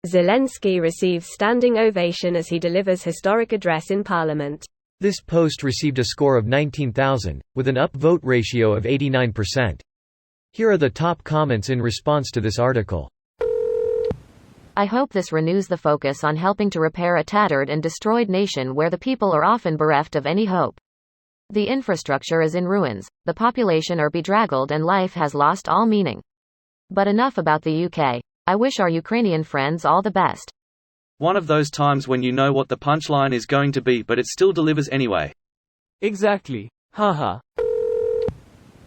Zelenskyy receives standing ovation as he delivers historic address in parliament. This post received a score of 19,000, with an upvote ratio of 89%. Here are the top comments in response to this article. I hope this renews the focus on helping to repair a tattered and destroyed nation where the people are often bereft of any hope. The infrastructure is in ruins, the population are bedraggled, and life has lost all meaning. But enough about the UK. I wish our Ukrainian friends all the best. One of those times when you know what the punchline is going to be, but it still delivers anyway. Exactly. Haha.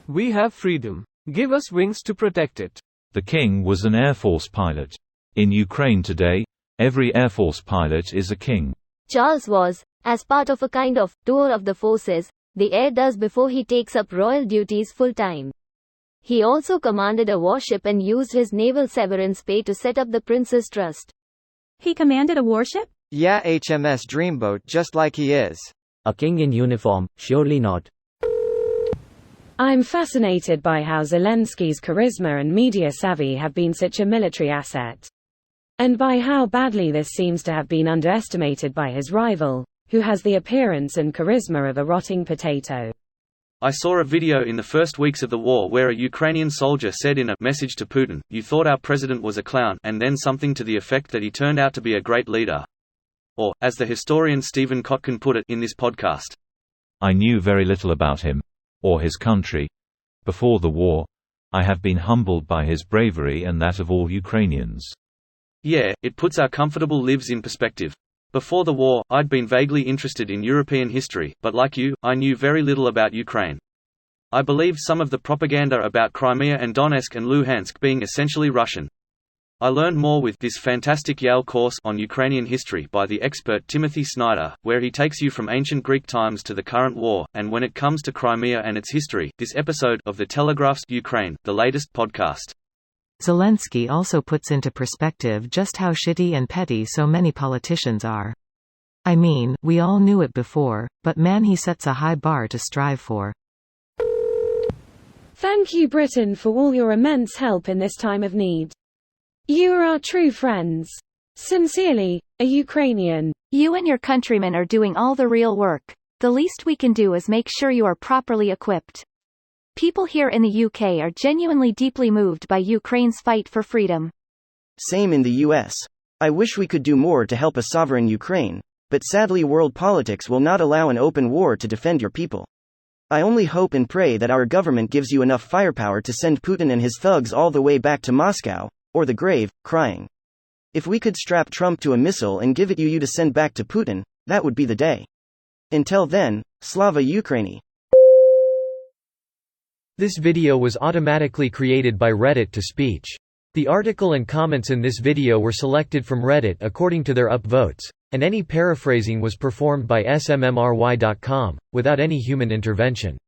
We have freedom. Give us wings to protect it. The king was an Air Force pilot. In Ukraine today, every Air Force pilot is a king. Charles was, as part of a kind of tour of the forces, the heir does before he takes up royal duties full-time. He also commanded a warship and used his naval severance pay to set up the Prince's Trust. He commanded a warship? Yeah, HMS Dreamboat, just like he is. A king in uniform, surely not. I'm fascinated by how Zelenskyy's charisma and media savvy have been such a military asset. And by how badly this seems to have been underestimated by his rival, who has the appearance and charisma of a rotting potato. I saw a video in the first weeks of the war where a Ukrainian soldier said in a message to Putin, "You thought our president was a clown," and then something to the effect that he turned out to be a great leader. Or, as the historian Stephen Kotkin put it in this podcast, I knew very little about him, or his country. Before the war, I have been humbled by his bravery and that of all Ukrainians. Yeah, it puts our comfortable lives in perspective. Before the war, I'd been vaguely interested in European history, but like you, I knew very little about Ukraine. I believed some of the propaganda about Crimea and Donetsk and Luhansk being essentially Russian. I learned more with this fantastic Yale course on Ukrainian history by the expert Timothy Snyder, where he takes you from ancient Greek times to the current war, and when it comes to Crimea and its history, this episode of The Telegraph's Ukraine, the latest podcast. Zelenskyy also puts into perspective just how shitty and petty so many politicians are. I mean, we all knew it before, but man, he sets a high bar to strive for. Thank you, Britain, for all your immense help in this time of need. You are our true friends. Sincerely, a Ukrainian. You and your countrymen are doing all the real work. The least we can do is make sure you are properly equipped. People here in the UK are genuinely deeply moved by Ukraine's fight for freedom. Same in the US. I wish we could do more to help a sovereign Ukraine, but sadly world politics will not allow an open war to defend your people. I only hope and pray that our government gives you enough firepower to send Putin and his thugs all the way back to Moscow, or the grave, crying. If we could strap Trump to a missile and give it you to send back to Putin, that would be the day. Until then, Slava Ukraini. This video was automatically created by Reddit to speech. The article and comments in this video were selected from Reddit according to their upvotes, and any paraphrasing was performed by smmry.com, without any human intervention.